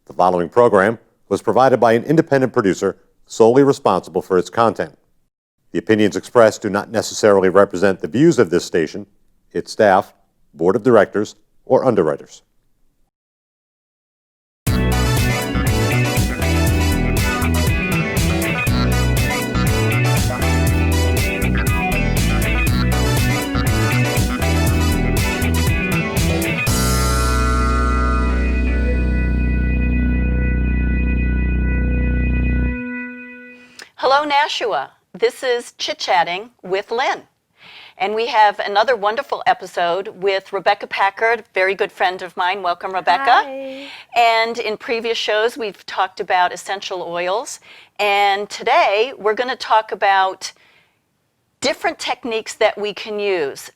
The following program was provided by an independent producer solely responsible for its content. The opinions expressed do not necessarily represent the views of this station, its staff, board of directors, or underwriters. Hello, Nashua. This is Chit-Chatting with Lynn. And we have another wonderful episode with Rebecca Packard, very good friend of mine. Welcome, Rebecca. Hi. And in previous shows, we've talked about essential oils. And today, we're going to talk about different techniques that we can use.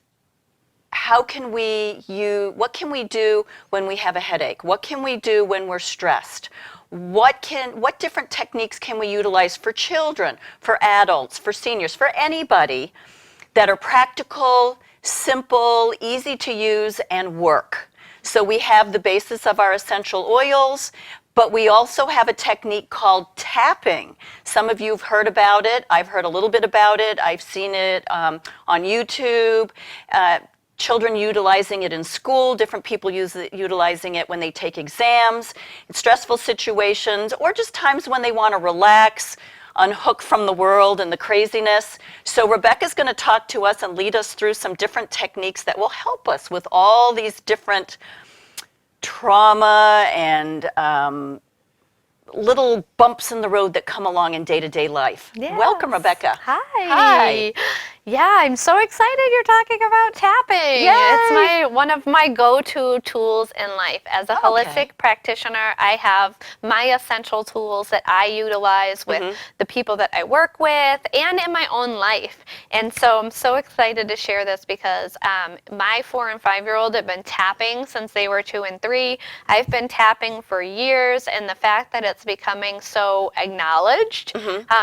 What can we do when we have a headache? What can we do when we're stressed? What different techniques can we utilize for children, for adults, for seniors, for anybody that are practical, simple, easy to use, and work? So we have the basis of our essential oils, but we also have a technique called tapping. Some of you have heard about it. I've heard a little bit about it. I've seen it on YouTube. Children utilizing it in school, different people utilizing it when they take exams, in stressful situations, or just times when they want to relax, unhook from the world and the craziness. So Rebecca's going to talk to us and lead us through some different techniques that will help us with all these different trauma and little bumps in the road that come along in day-to-day life. Yes. Welcome, Rebecca. Hi. Hi. Yeah, I'm so excited you're talking about tapping. Yay. It's one of my go-to tools in life. As a holistic practitioner, I have my essential tools that I utilize with the people that I work with and in my own life. And so I'm so excited to share this because my 4 and 5-year-old have been tapping since they were 2 and 3. I've been tapping for years, and the fact that it's becoming so acknowledged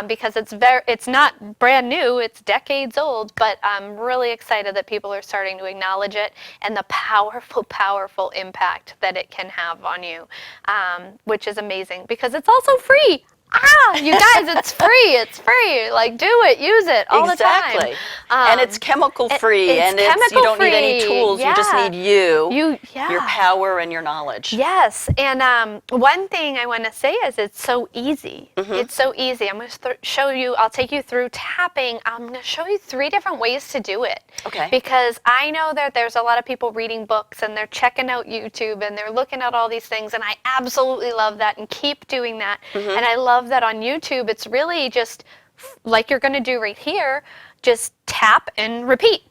because it's not brand new, it's decades old. But I'm really excited that people are starting to acknowledge it and the powerful, powerful impact that it can have on you, which is amazing because it's also free. You guys, it's free. It's free. Like, do it, use it all the time. Exactly. And it's chemical free, and you don't need any tools. Yeah. You just need your Yeah. power and your knowledge. Yes, and one thing I want to say is it's so easy. It's so easy. I'm going to show you, I'll take you through tapping. I'm going to show you 3 different ways to do it. Okay. Because I know that there's a lot of people reading books and they're checking out YouTube and they're looking at all these things, and I absolutely love that and keep doing that. And I love that on YouTube, it's really just like you're going to do right here, just tap and repeat.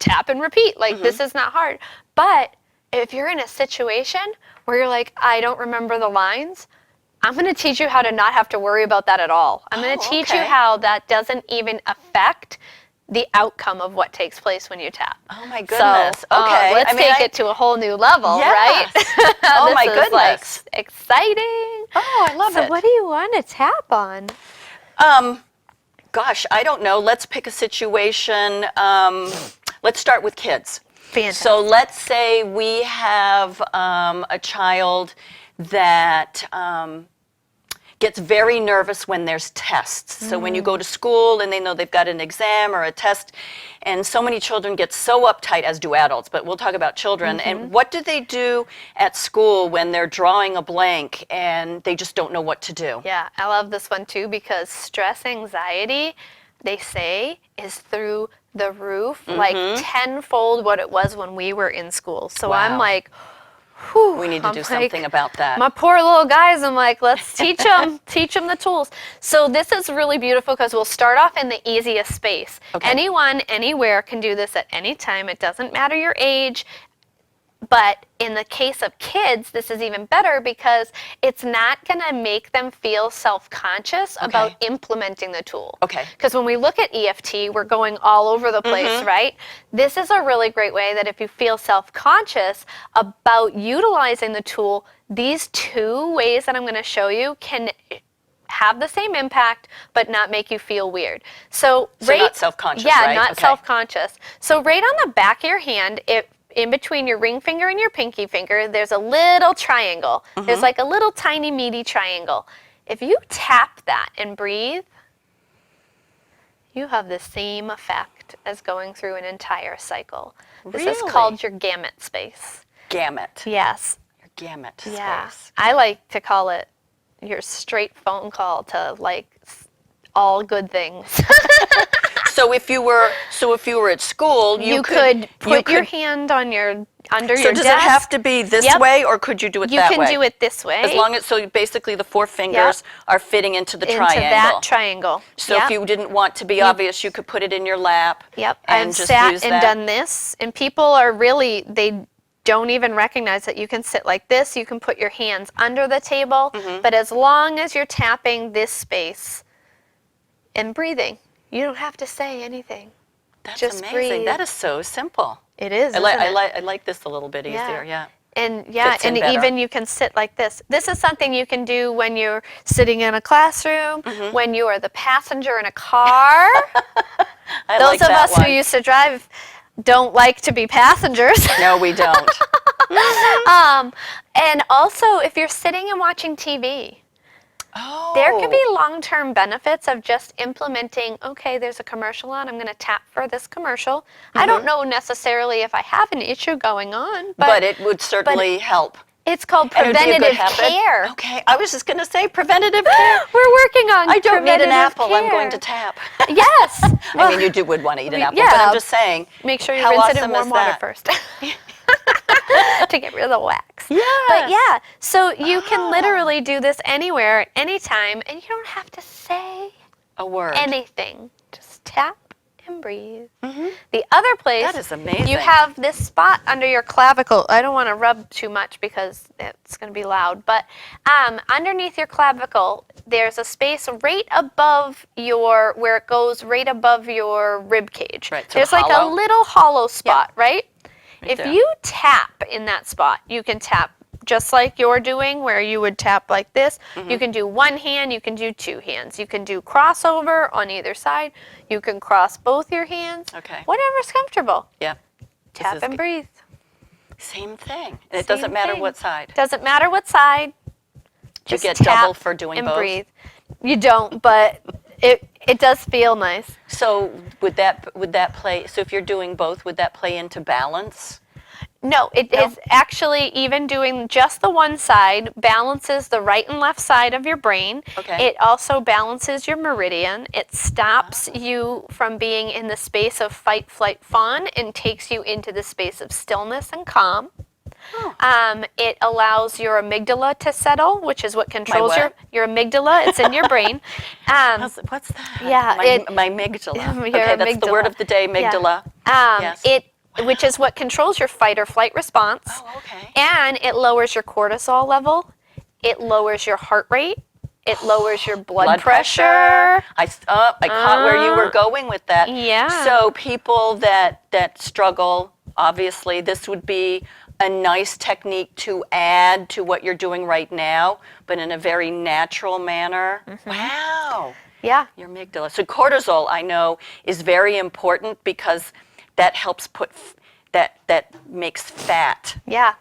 Like, this is not hard. But if you're in a situation where you're like, I don't remember the lines, I'm going to teach you how to not have to worry about that at all. I'm going to teach you how that doesn't even affect the outcome of what takes place when you tap. Oh my goodness. So, okay. Let's take it to a whole new level, right? Oh my goodness. Like, exciting. Oh, I love it. So what do you want to tap on? Gosh, I don't know. Let's pick a situation. Let's start with kids. Fantastic. So let's say we have a child that gets very nervous when there's tests. So when you go to school and they know they've got an exam or a test, and so many children get so uptight, as do adults, but we'll talk about children. And what do they do at school when they're drawing a blank and they just don't know what to do? Yeah, I love this one too because stress anxiety, they say, is through the roof, like tenfold what it was when we were in school. So Wow. I'm like, whew, We need to do something about that. My poor little guys, I'm like, let's teach them the tools. So this is really beautiful because we'll start off in the easiest space. Okay. Anyone, anywhere can do this at any time. It doesn't matter your age. But in the case of kids, this is even better because it's not going to make them feel self-conscious about implementing the tool. Okay. Because when we look at EFT, we're going all over the place, right? This is a really great way that if you feel self-conscious about utilizing the tool, these 2 ways that I'm going to show you can have the same impact, but not make you feel weird. So not self-conscious, yeah, right? not self-conscious. So right on the back of your hand, in between your ring finger and your pinky finger, there's a little triangle. There's like a little tiny meaty triangle. If you tap that and breathe, you have the same effect as going through an entire cycle. This is called your gamut space. Gamut. Yes. Your gamut Yeah. space. I like to call it your straight phone call to like all good things. So if you were at school, you could put your hand on under your desk. So does it have to be this way, or could you do it that way? You can do it this way. As long as, so basically the 4 fingers are fitting into the triangle. Into that triangle. So if you didn't want to be obvious, you could put it in your lap. Yep. And I've just sat use and that. done this, and people are really, they don't even recognize that you can sit like this. You can put your hands under the table, but as long as you're tapping this space and breathing, you don't have to say anything. That's just amazing. breathe. That is so simple. It is. I isn't it? like this a little bit easier. Yeah. And Fits in and better. even you can sit like this. This is something you can do when you're sitting in a classroom, when you are the passenger in a car. I Those like of that us one. who used to drive don't like to be passengers. No, we don't. And also, if you're sitting and watching TV, there could be long-term benefits of just implementing, okay, there's a commercial on, I'm going to tap for this commercial. I don't know necessarily if I have an issue going on, but it would certainly help. it's called And it would be a good preventative habit. care. Okay, I was just going to say preventative care. We're working on I don't need an preventative apple. care. I'm going to tap. Yes. I mean, you would want to eat an apple, but yeah. I'm just saying. Make sure you how rinse it in awesome warm is water that? first to get rid of the wax. Yes. But yeah, so you can literally do this anywhere, anytime, and you don't have to say A word. anything. Just tap and breathe. The other place, That is amazing. you have this spot under your clavicle. I don't want to rub too much because it's going to be loud, but underneath your clavicle, there's a space right above where it goes right above your rib cage. Right, so There's like a hollow. little hollow spot, right? If there. you tap in that spot, you can tap just like you're doing, where you would tap like this. You can do one hand, you can do 2 hands. You can do crossover on either side. You can cross both your hands. Okay. Whatever's comfortable. Yeah. Tap is and breathe. Same thing. And it doesn't Same matter thing. what side. Doesn't matter what side. You Just get tap double for doing and both? breathe. You don't, but it does feel nice. So would that play, so if you're doing both, would that play into balance? No, it is actually, even doing just the one side balances the right and left side of your brain. Okay. It also balances your meridian. It stops you from being in the space of fight, flight, fawn, and takes you into the space of stillness and calm. It allows your amygdala to settle, which is what controls what? your amygdala. It's in your brain. What's that? Yeah, My amygdala. Your Okay, that's the word amygdala. of the day, amygdala. Yes. Which is what controls your fight or flight response. Oh, okay. And it lowers your cortisol level. It lowers your heart rate. It lowers your blood pressure. I caught where you were going with that. Yeah. So people that struggle, obviously, this would be a nice technique to add to what you're doing right now, but in a very natural manner. Wow. Yeah. Your amygdala. So cortisol, I know, is very important because that helps that makes fat Yeah.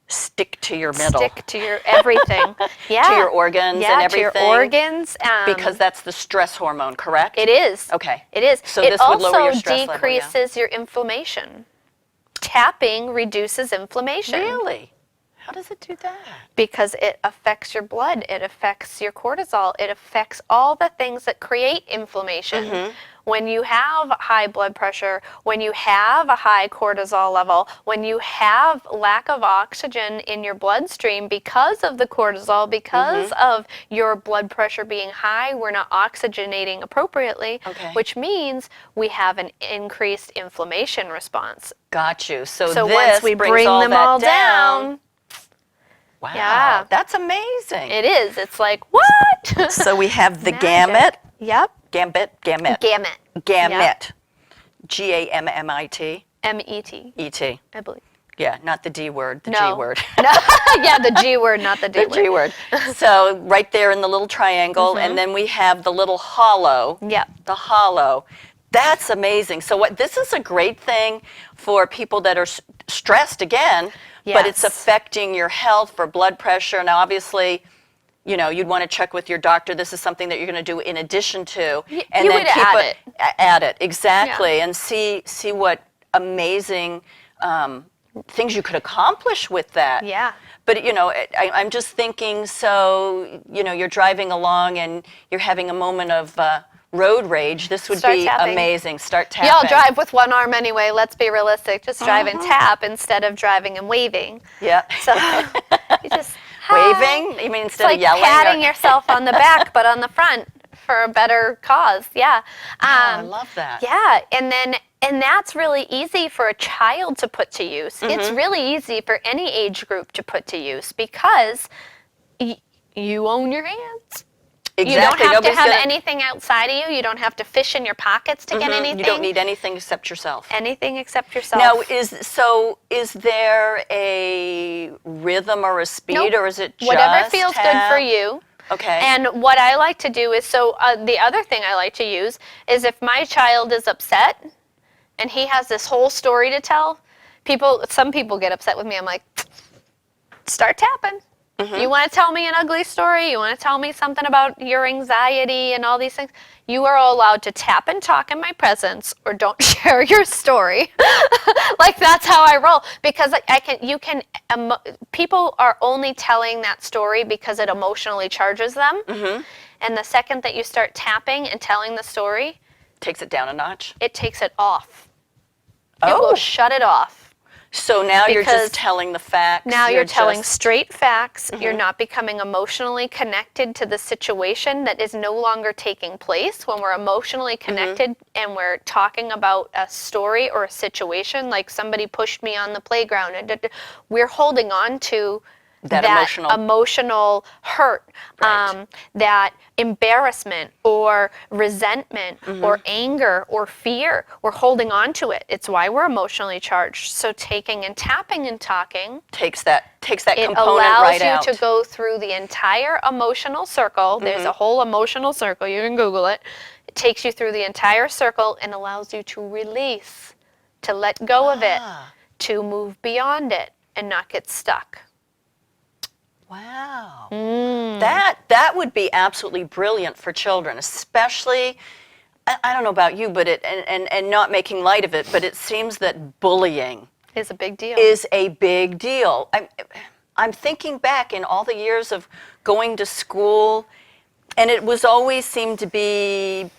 stick to your middle. Stick to your everything. Yeah. To your organs yeah, and everything. to your organs. Because that's the stress hormone, correct? It is. Okay. It is. So it this would also lower your stress level, yeah. decreases your inflammation. Tapping reduces inflammation. Really? How does it do that? Because it affects your blood, it affects your cortisol, it affects all the things that create inflammation. When you have high blood pressure, when you have a high cortisol level, when you have lack of oxygen in your bloodstream because of the cortisol, because of your blood pressure being high, we're not oxygenating appropriately, which means we have an increased inflammation response. Got you. So So this once we brings bring all them that all down, wow, yeah. that's amazing. it is. It's like, what? So we have the Magic. gamut. Yep. Gamut. Gamut. Gamut. Gammit. M-E-T, E-T. I believe. Yeah, not the D word, the No. G word. No. Yeah, the G word, not the D The word. G word. So right there in the little triangle, and then we have the little hollow. Yep. The hollow. That's amazing. So this is a great thing for people that are stressed again, but it's Yes. affecting your health for blood pressure. Now, obviously, you'd want to check with your doctor. This is something that you're going to do in addition to, and you then would add it. Add it exactly, and see what amazing things you could accomplish with that. Yeah. But I'm just thinking. So you're driving along and you're having a moment of road rage. This would Start be tapping. amazing. Start tapping. Y'all drive with one arm anyway. Let's be realistic. Just drive and tap instead of driving and waving. Yeah. So you just hi. Waving? You mean It's instead like of yelling? patting yourself on the back, but on the front for a better cause. Yeah. I love that. Yeah, and that's really easy for a child to put to use. It's really easy for any age group to put to use because you own your hands. Exactly. You don't have Nobody's to have gonna- anything outside of you. You don't have to fish in your pockets to get anything. You don't need anything except yourself. anything except yourself. Now, is there a rhythm or a speed, Nope. or is it just Whatever feels good tap? for you. Okay. And what I like to do is, the other thing I like to use is if my child is upset and he has this whole story to tell, some people get upset with me. I'm like, start tapping. You want to tell me an ugly story? You want to tell me something about your anxiety and all these things? You are allowed to tap and talk in my presence, or don't share your story. Like, that's how I roll, because people are only telling that story because it emotionally charges them. And the second that you start tapping and telling the story, Takes it down a notch. it takes it off. It will shut it off. So now you're Because just telling the facts. Now you're telling just- straight facts. You're not becoming emotionally connected to the situation that is no longer taking place. When we're emotionally connected and we're talking about a story or a situation, like somebody pushed me on the playground, we're holding on to That emotional hurt, Right. that embarrassment or resentment or anger or fear. We're holding on to it. It's why we're emotionally charged. So taking and tapping and talking, takes that it component allows right you out. to go through the entire emotional circle. There's a whole emotional circle. You can Google it. It takes you through the entire circle and allows you to release, to let go of it, to move beyond it and not get stuck. Wow. That would be absolutely brilliant for children, especially, I don't know about you, but and not making light of it, but it seems that bullying Is a big deal. is a big deal. I'm thinking back in all the years of going to school, and it was always seemed to be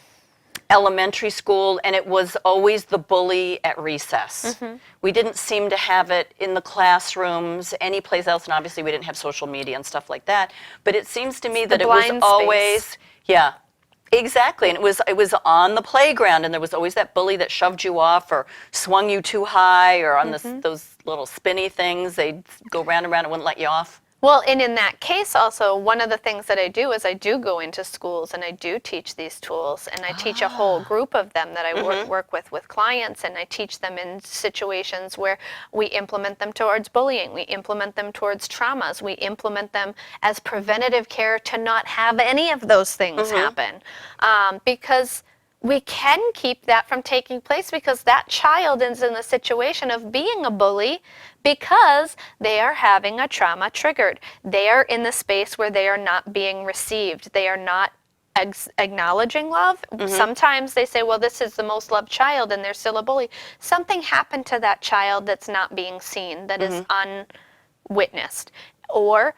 elementary school, and it was always the bully at recess. We didn't seem to have it in the classrooms, any place else, and obviously we didn't have social media and stuff like that. But it seems to me that it was blind always, space. yeah, exactly. And it was on the playground, and there was always that bully that shoved you off or swung you too high, or on those little spinny things. They'd go round and round and wouldn't let you off. Well, and in that case also, one of the things that I do is I do go into schools and I do teach these tools, and I teach a whole group of them that I work with clients, and I teach them in situations where we implement them towards bullying, we implement them towards traumas, we implement them as preventative care to not have any of those things happen. Because we can keep that from taking place, because that child is in the situation of being a bully because they are having a trauma triggered. They are in the space where they are not being received. They are not acknowledging love. Sometimes they say, well, this is the most loved child, and they're still a bully. Something happened to that child that's not being seen, that is unwitnessed. Or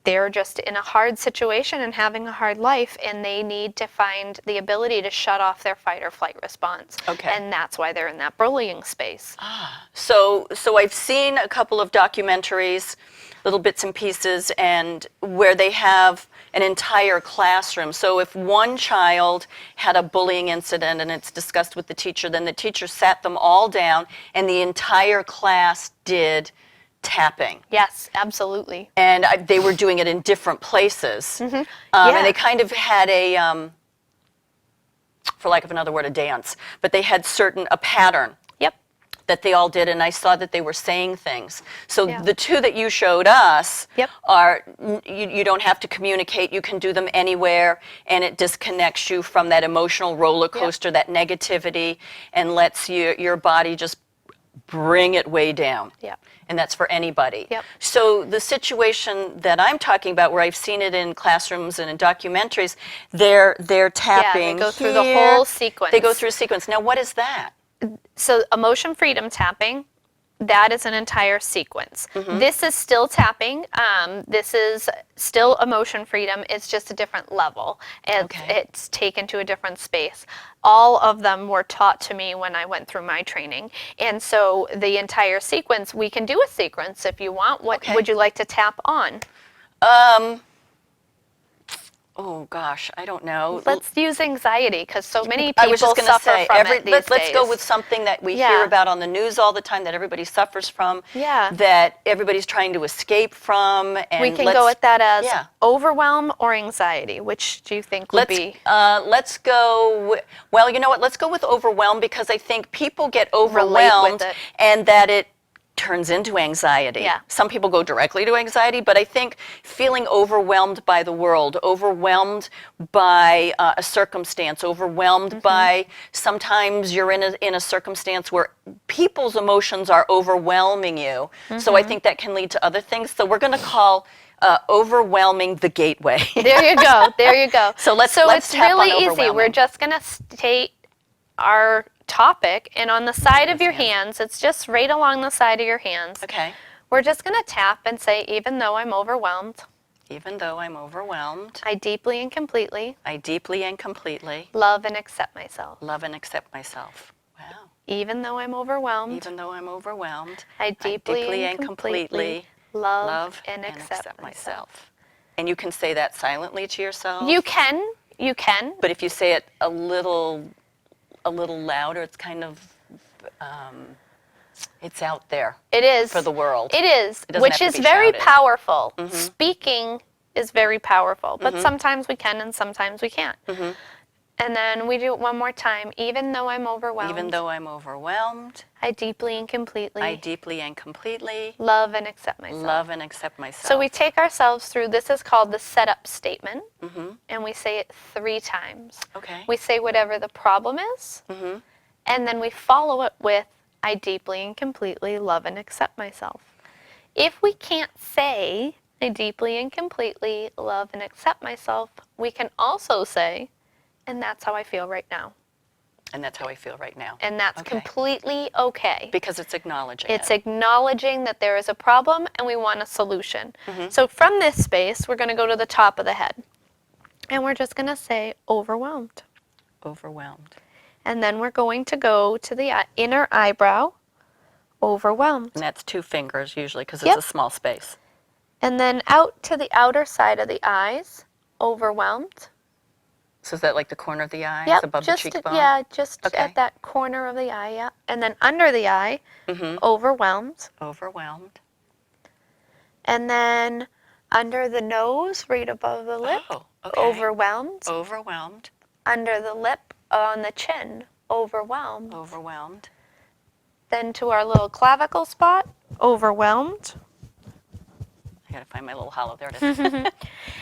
they're just in a hard situation and having a hard life, and they need to find the ability to shut off their fight or flight response. Okay. And that's why they're in that bullying space. So I've seen a couple of documentaries, little bits and pieces, and where they have an entire classroom. So if one child had a bullying incident and it's discussed with the teacher, then the teacher sat them all down and the entire class did tapping. Yes, absolutely. And they were doing it in different places. Yeah. And they kind of had a, for lack of another word, a dance, but they had a pattern. Yep. that they all did, and I saw that they were saying things. So Yeah. the two that you showed us Yep. are, you don't have to communicate, you can do them anywhere, and it disconnects you from that emotional roller coaster, that negativity, and lets your body just bring it way down. Yep. And that's for anybody. Yep. So the situation that I'm talking about, where I've seen it in classrooms and in documentaries, they're tapping. they go through the here. whole sequence. They go through a sequence. Now, what is that? So emotion freedom tapping, that is an entire sequence. Mm-hmm. This is still tapping. This is still emotion freedom. It's just a different level. It's taken to a different space. All of them were taught to me when I went through my training. And so the entire sequence, we can do a sequence if you want. What would you like to tap on? Oh gosh, I don't know. Let's use anxiety, because so many I people was just going to suffer say, from it these let's days. go with something that we Yeah. hear about on the news all the time, that everybody suffers from, Yeah. that everybody's trying to escape from. And We can go with that as yeah. overwhelm or anxiety. Which do you think would be? Let's go. Well, you know what? Let's go with overwhelm, because I think people get overwhelmed, it. and that it turns into anxiety. Yeah. Some people go directly to anxiety, but I think feeling overwhelmed by the world, overwhelmed by a circumstance, overwhelmed by, sometimes you're in a circumstance where people's emotions are overwhelming you. So I think that can lead to other things. So we're going to call overwhelming the gateway. There you go. There you go. So let's it's tap on really easy. We're overwhelming. just going to state our topic, and on the side of your hands, it's just right along the side of your hands. Okay. We're just going to tap and say, even though I'm overwhelmed, Even though I'm overwhelmed, I deeply and completely I deeply and completely love and accept myself. love and accept myself. Wow. Even though I'm overwhelmed, Even though I'm overwhelmed, I deeply and completely love and accept myself. And you can say that silently to yourself. You can. But if you say it a little louder, it's kind of, it's out there. It is. For the world. It is, It doesn't which have to is be very shouted. powerful. Speaking is very powerful, but Mm-hmm. sometimes we can and sometimes we can't. And then we do it one more time. Even though I'm overwhelmed, Even though I'm overwhelmed, I deeply and completely I deeply and completely love and accept myself. love and accept myself. So we take ourselves through, this is called the setup statement, Mm-hmm. and we say it 3 times. Okay. We say whatever the problem is, Mm-hmm. and then we follow it with, I deeply and completely love and accept myself. If we can't say, I deeply and completely love and accept myself, we can also say, and that's how I feel right now. And that's how I feel right now. And that's Okay. completely okay. Because it's acknowledging It's it. acknowledging that there is a problem and we want a solution. Mm-hmm. So from this space, we're going to go to the top of the head. And we're just going to say overwhelmed. Overwhelmed. And then we're going to go to the inner eyebrow, overwhelmed. And that's 2 fingers usually, because Yep. it's a small space. And then out to the outer side of the eyes, overwhelmed. So is that like the corner of the eye, Yep, above just the cheekbone? just Okay. at that corner of the eye, yeah. And then under the eye, Mm-hmm. overwhelmed. Overwhelmed. And then under the nose, right above the lip, Oh, okay. overwhelmed. Overwhelmed. Under the lip, on the chin, overwhelmed. Overwhelmed. Then to our little clavicle spot, overwhelmed. I gotta find my little hollow. There it is.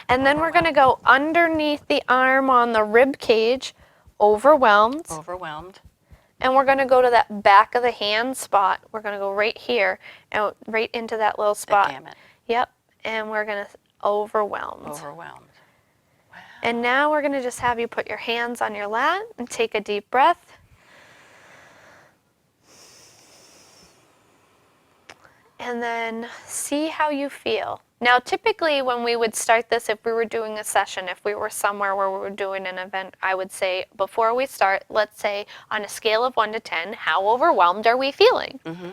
And then we're going to go underneath the arm on the rib cage, overwhelmed. Overwhelmed. And we're going to go to that back of the hand spot. We're going to go right here and right into that little spot. Damn it. Yep. And we're going to overwhelmed. Overwhelmed. And now we're going to just have you put your hands on your lap and take a deep breath. And then see how you feel. Now, typically when we would start this, if we were doing a session, if we were somewhere where we were doing an event, I would say, before we start, let's say on a scale of 1 to 10, how overwhelmed are we feeling? Mm-hmm.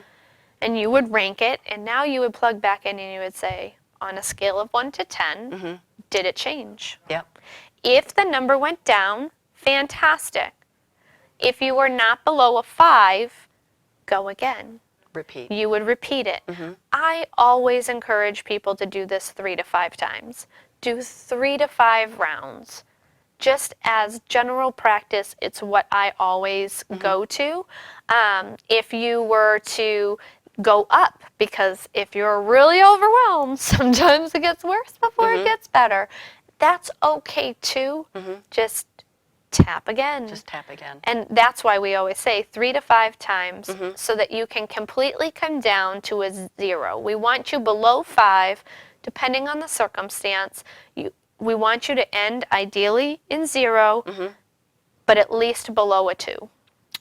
And you would rank it, and now you would plug back in and you would say, on a scale of 1 to 10, Mm-hmm. did it change? Yep. If the number went down, fantastic. If you were not below a 5, go again. Repeat. You would repeat it. Mm-hmm. I always encourage people to do this 3 to 5 times. Do 3 to 5 rounds. just as general practice, it's what I always go to. If you were to go up, because if you're really overwhelmed, sometimes it gets worse before it gets better. That's okay too. Just tap again. Just tap again. And that's why we always say 3 to 5 times so that you can completely come down to a 0. We want you below 5, depending on the circumstance. We want you to end ideally in 0, but at least below a 2.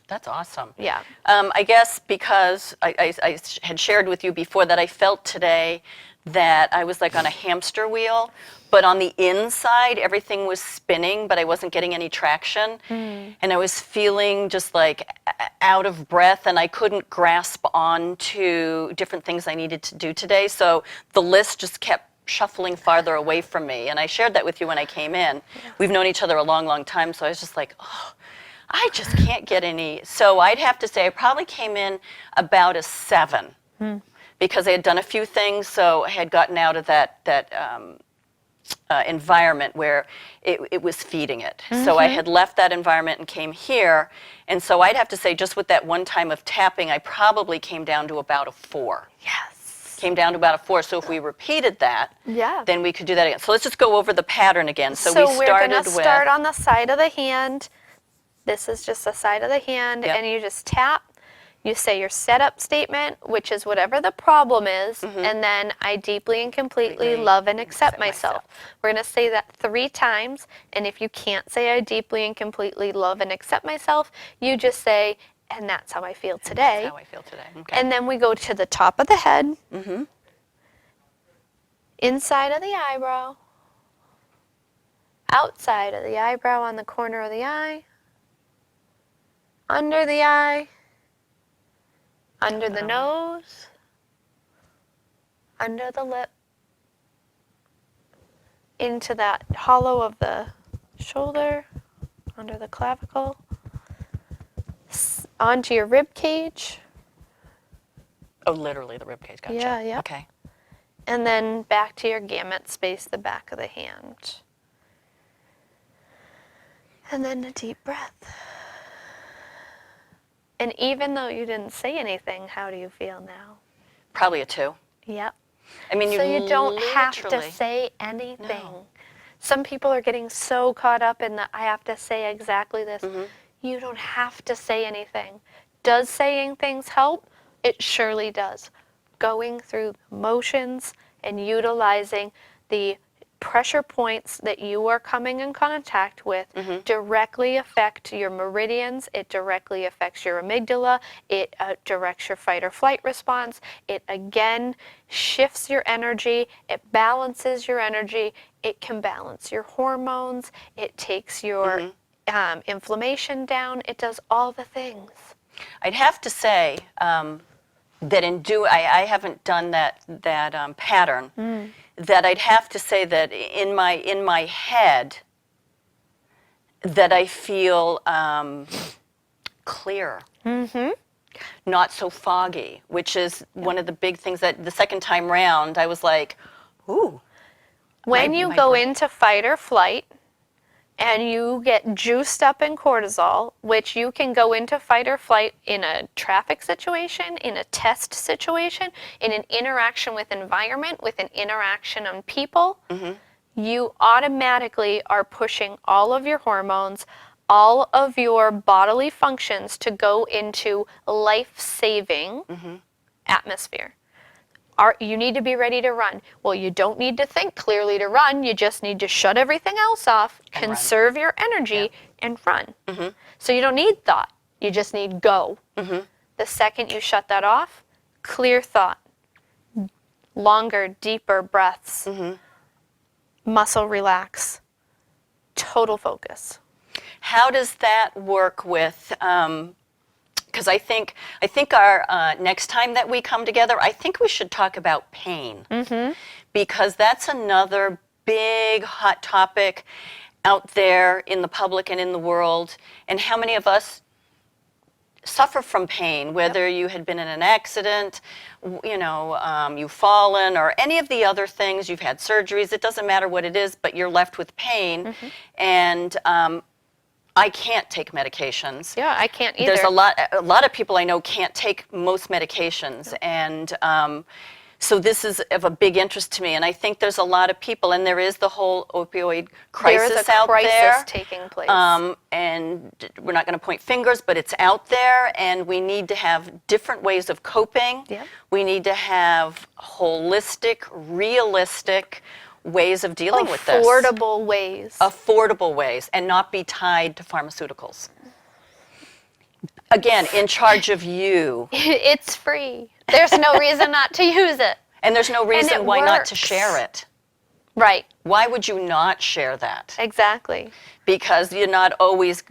That's awesome. Yeah. I guess because I had shared with you before that I felt today that I was like on a hamster wheel, but on the inside everything was spinning, but I wasn't getting any traction. And I was feeling just like out of breath, and I couldn't grasp on to different things I needed to do today. So the list just kept shuffling farther away from me. And I shared that with you when I came in. We've known each other a long, long time, so I was just like, oh, I just can't get any. So I'd have to say I probably came in about a 7 because I had done a few things. So I had gotten out of that environment where it was feeding it. So I had left that environment and came here. And so I'd have to say just with that one time of tapping, I probably came down to about a 4. Yes. Came down to about a 4. So if we repeated that, then we could do that again. So let's just go over the pattern again. So we we're started going to with... start on the side of the hand. This is just the side of the hand, and you just tap. You say your setup statement, which is whatever the problem is, and then I deeply and completely love and accept myself. We're going to say that 3 times, and if you can't say I deeply and completely love and accept myself, you just say, and that's how I feel today. That's how I feel today. Okay. And then we go to the top of the head, inside of the eyebrow, outside of the eyebrow on the corner of the eye, under the eye, under the nose, under the lip, into that hollow of the shoulder, under the clavicle, onto your rib cage. Oh, literally the rib cage. Gotcha. Yeah. Okay. And then back to your gamut space, the back of the hand. And then a deep breath. And even though you didn't say anything, how do you feel now? Probably a 2. Yep. I mean, So you don't have to literally- say anything. No. Some people are getting so caught up in the I have to say exactly this. You don't have to say anything. Does saying things help? It surely does. Going through the motions and utilizing the pressure points that you are coming in contact with directly affect your meridians. It directly affects your amygdala. It directs your fight or flight response. It again shifts your energy. It balances your energy. It can balance your hormones. It takes your inflammation down. It does all the things. I'd have to say that I haven't done that pattern. That I'd have to say that in my head that I feel clear, not so foggy, which is one of the big things that the second time round I was like, ooh. When you go into fight or flight and you get juiced up in cortisol, which you can go into fight or flight in a traffic situation, in a test situation, in an interaction with environment, with an interaction on people, you automatically are pushing all of your hormones, all of your bodily functions to go into life-saving atmosphere. You need to be ready to run. Well, you don't need to think clearly to run. You just need to shut everything else off, and conserve your energy, and run. So you don't need thought. You just need go. The second you shut that off, clear thought, longer, deeper breaths, muscle relax, total focus. How does that work with... because I think our next time that we come together, I think we should talk about pain. Because that's another big hot topic out there in the public and in the world. And how many of us suffer from pain, whether you had been in an accident, you've fallen, or any of the other things, you've had surgeries, it doesn't matter what it is, but you're left with pain. And I can't take medications. Yeah, I can't either. There's a lot of people I know can't take most medications, and so this is of a big interest to me. And I think there's a lot of people, and there is the whole opioid crisis there is a out crisis there. taking place. And we're not going to point fingers, but it's out there, and we need to have different ways of coping. Yep. We need to have holistic, realistic ways of dealing with this. Affordable ways. Affordable ways, and not be tied to pharmaceuticals. Again, in charge of you. It's free. There's no reason not to use it. And there's no reason why not to works. share it. Right. Why would you not share that? Exactly. Because you're not always,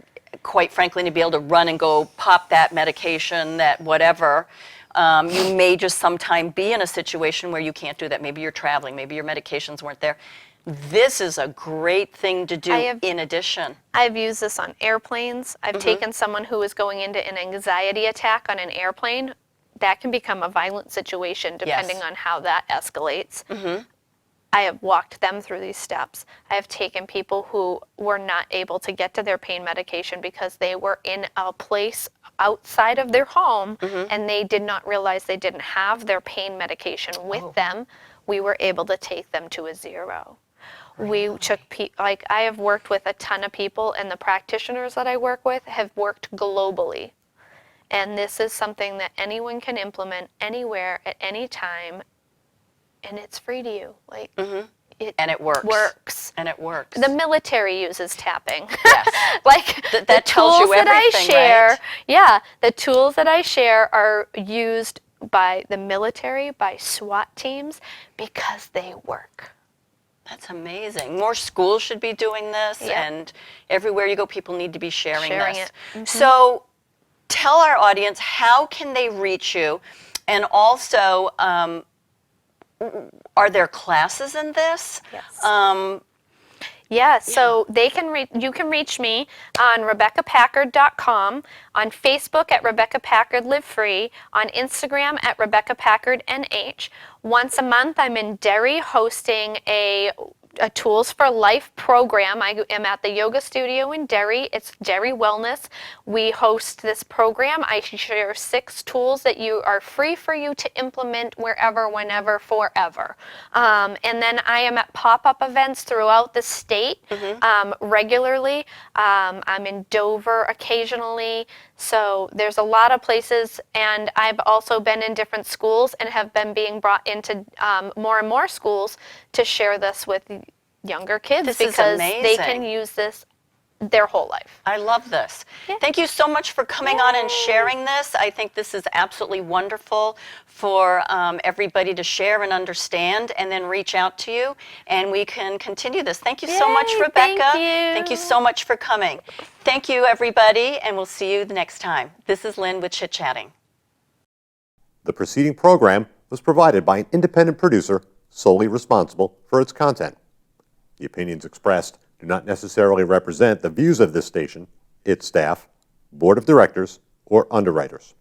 quite frankly, to be able to run and go pop that medication, that whatever. You may just sometime be in a situation where you can't do that. Maybe you're traveling. Maybe your medications weren't there. This is a great thing to do in addition. I've used this on airplanes. I've taken someone who is going into an anxiety attack on an airplane. That can become a violent situation depending on how that escalates. I have walked them through these steps. I have taken people who were not able to get to their pain medication because they were in a place outside of their home and they did not realize they didn't have their pain medication with them. We were able to take them to a zero. We took, I have worked with a ton of people, and the practitioners that I work with have worked globally. And this is something that anyone can implement anywhere at any time, and it's free to you. And it works. Works. And it works. The military uses tapping. Yes. The tells tools you that I everything, share, right? yeah, the tools that I share are used by the military, by SWAT teams, because they work. That's amazing. More schools should be doing this, and everywhere you go, people need to be sharing this. So tell our audience, how can they reach you? And also, are there classes in this? Yes. So you can reach me on RebeccaPackard.com, on Facebook at Rebecca Packard Live Free, on Instagram at Rebecca Packard NH. Once a month, I'm in Derry hosting a Tools for Life program. I am at the yoga studio in Derry. It's Derry Wellness. We host this program. I share 6 tools that are free for you to implement wherever, whenever, forever. And then I am at pop-up events throughout the state regularly. I'm in Dover occasionally. So there's a lot of places, and I've also been in different schools and have been being brought into more and more schools to share this with younger kids because they can use this their whole life. I love this. Thank you so much for coming on and sharing this. I think this is absolutely wonderful for everybody to share and understand, and then reach out to you, and we can continue this. Thank you so much, Rebecca. Thank you. So much for coming. Thank you, everybody, and we'll see you the next time. This is Lynn with Chattin. The preceding program was provided by an independent producer solely responsible for its content. The opinions expressed do not necessarily represent the views of this station, its staff, board of directors, or underwriters.